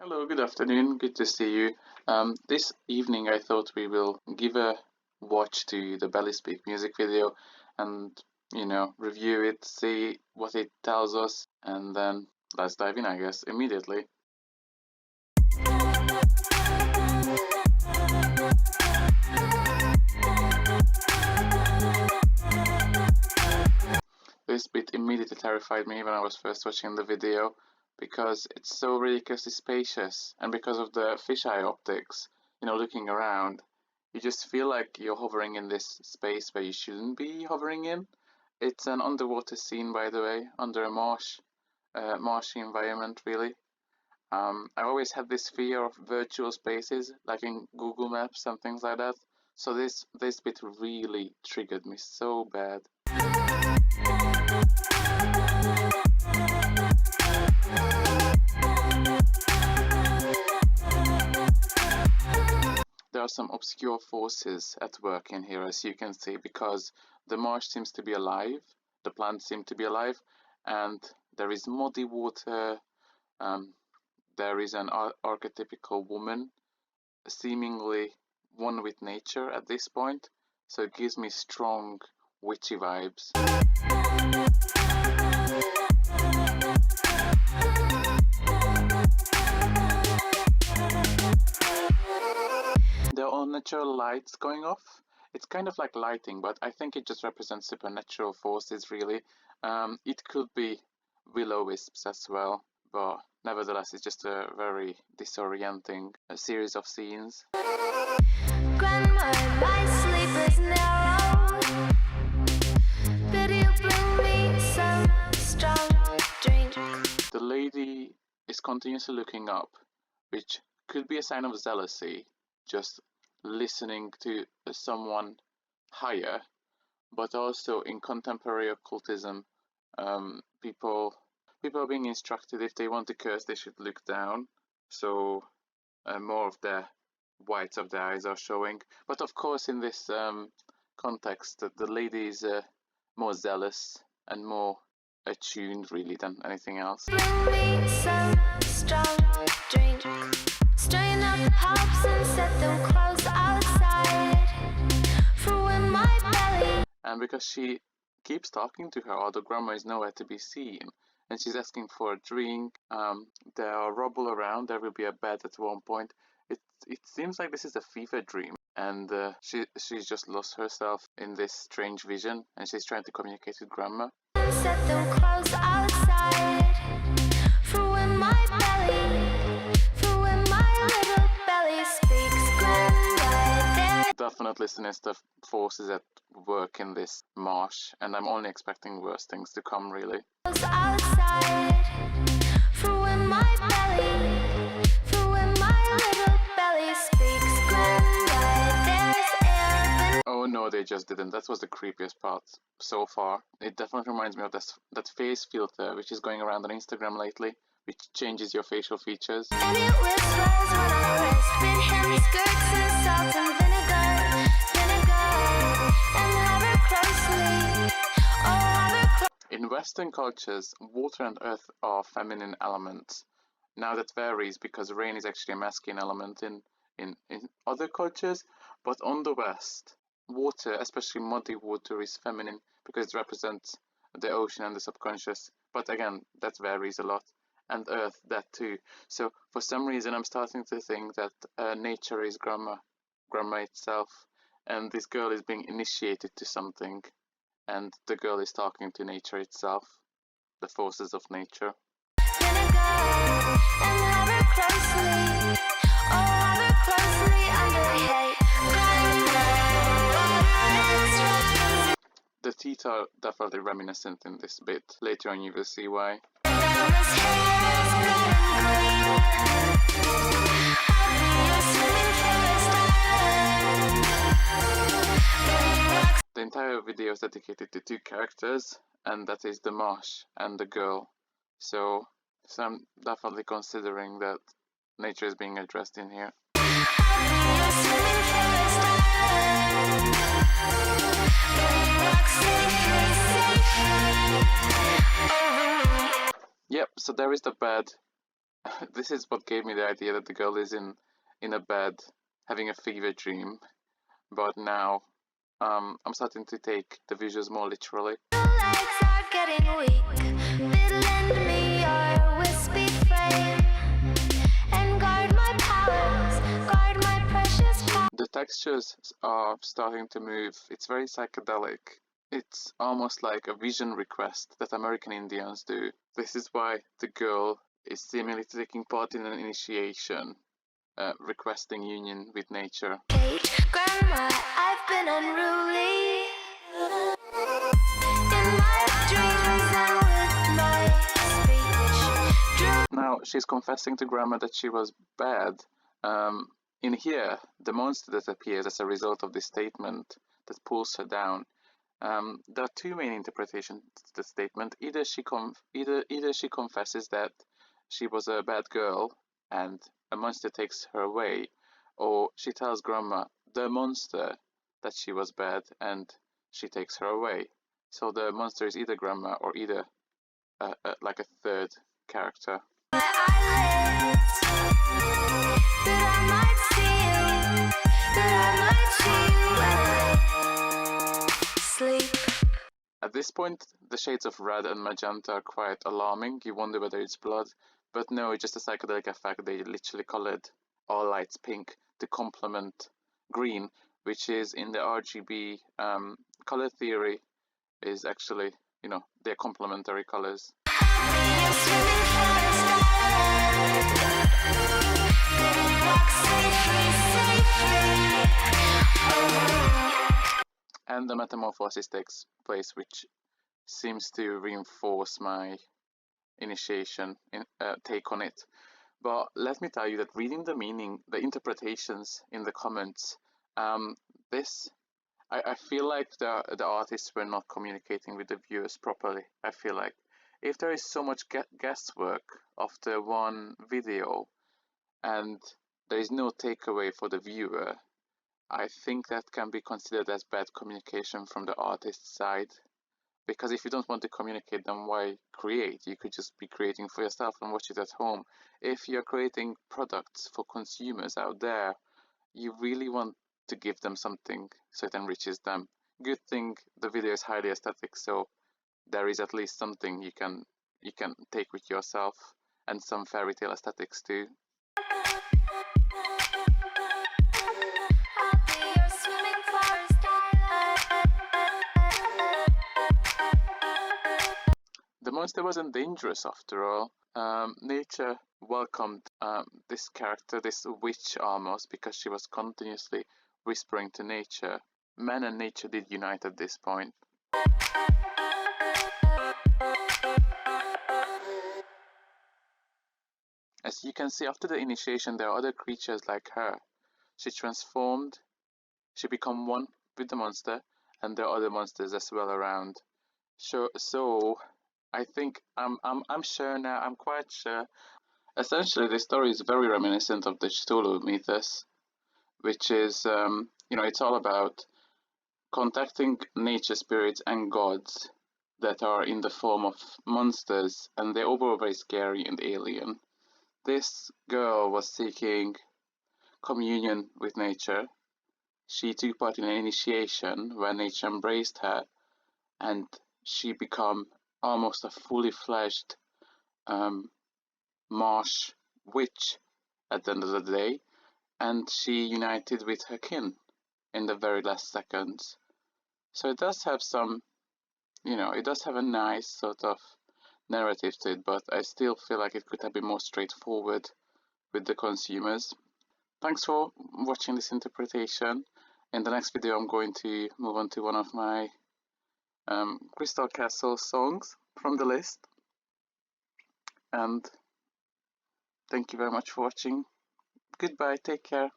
Hello, good afternoon. Good to see you. This evening I thought we will give a watch to the Belispeak music video and, review it, see what it tells us, and then let's dive in, I guess, immediately. This bit immediately terrified me when I was first watching the video because it's so ridiculously spacious, and because of the fisheye optics, looking around, you just feel like you're hovering in this space where you shouldn't be hovering in. It's an underwater scene, by the way, under a marshy environment, really. I always had this fear of virtual spaces, like in Google Maps and things like that. So this bit really triggered me so bad. There are some obscure forces at work in here, as you can see, because the marsh seems to be alive, the plants seem to be alive, and there is muddy water. There is an archetypical woman, seemingly one with nature at this point, so it gives me strong witchy vibes. There are natural lights going off. It's kind of like lighting, but I think it just represents supernatural forces, really. It could be will-o-wisps as well, but nevertheless, it's just a very disorienting series of scenes. Grandma, my sleep is narrow. Could you bring me some strong drink? The lady is continuously looking up, which could be a sign of jealousy, just listening to someone higher, but also in contemporary occultism, people are being instructed if they want to curse, they should look down. So more of the whites of the eyes are showing. But of course, in this context, the lady is more zealous and more attuned, really, than anything else. Bring me some strong drink. Strain up the pops and set them close outside. For when my belly. And because she keeps talking to her, although grandma is nowhere to be seen, and she's asking for a drink, there are rubble around, there will be a bed at one point. It seems like this is a fever dream, and she's just lost herself in this strange vision, and she's trying to communicate with grandma. Set them close outside. For when my little belly speaks. Grandma, Definitely sinister forces at work in this marsh, and I'm only expecting worse things to come, really. outside. For when my little belly speaks. Grandma, there's air. Oh no, they just didn't. That was the creepiest part so far. It definitely reminds me of that face filter which is going around on Instagram lately, which changes your facial features. And it whispers when I whisper him skirts and salt and vinegar, and have her closely. Oh, have her closely. In Western cultures, water and earth are feminine elements. Now that varies because rain is actually a masculine element in other cultures, but on the West, water, especially muddy water, is feminine because it represents the ocean and the subconscious. But again, that varies a lot. And earth, that too. So for some reason, I'm starting to think that nature is grandma itself, and this girl is being initiated to something, and the girl is talking to nature itself, the forces of nature. The teeth are definitely reminiscent in this bit. Later on you will see why. The entire video is dedicated to two characters, and that is the marsh and the girl. So I'm definitely considering that nature is being addressed in here. Yep, so there is the bed, This is what gave me the idea that the girl is in a bed having a fever dream. But now I'm starting to take the visuals more literally. Legs are getting weak. Lend me your wispy frame and guard my powers, guard my precious power. The textures are starting to move. It's very psychedelic. It's almost like a vision request that American Indians do. This is why the girl is seemingly taking part in an initiation, requesting union with nature. Grandma, I've been unruly. In my dreams and with my speech. Now she's confessing to Grandma that she was bad. In here, the monster that appears as a result of this statement that pulls her down. There are two main interpretations to the statement. Either she confesses that she was a bad girl and a monster takes her away, or she tells Grandma the monster that she was bad and she takes her away. So the monster is either Grandma or either like a third character. At this point, the shades of red and magenta are quite alarming. You wonder whether it's blood, but no, it's just a psychedelic effect. They literally colored all lights pink to complement green, which is in the RGB color theory is actually, they're complementary colors. And the metamorphosis takes place, which seems to reinforce my initiation take on it. But let me tell you that reading the meaning, the interpretations in the comments, I feel like the artists were not communicating with the viewers properly. I feel like if there is so much guesswork after one video and there is no takeaway for the viewer, I think that can be considered as bad communication from the artist's side. Because if you don't want to communicate, then why create? You could just be creating for yourself and watch it at home. If you're creating products for consumers out there, you really want to give them something so it enriches them. Good thing the video is highly aesthetic, so there is at least something you can take with yourself, and some fairy tale aesthetics too. The monster wasn't dangerous after all. Nature welcomed this character, this witch almost, because she was continuously whispering to nature. Man and nature did unite at this point. As you can see, after the initiation, there are other creatures like her. She transformed, she became one with the monster, and there are other monsters as well around. So I think I'm sure now. I'm quite sure. Essentially, the story is very reminiscent of the Cthulhu mythos, which is it's all about contacting nature spirits and gods that are in the form of monsters, and they're overall very scary and alien. This girl was seeking communion with nature. She took part in an initiation where nature embraced her, and she became almost a fully fledged marsh witch at the end of the day, and she united with her kin in the very last seconds. So it does have some, it does have a nice sort of narrative to it, but I still feel like it could have been more straightforward with the consumers. Thanks for watching this interpretation. In the next video, I'm going to move on to one of my Crystal Castle songs from the list. And thank you very much for watching. Goodbye, take care.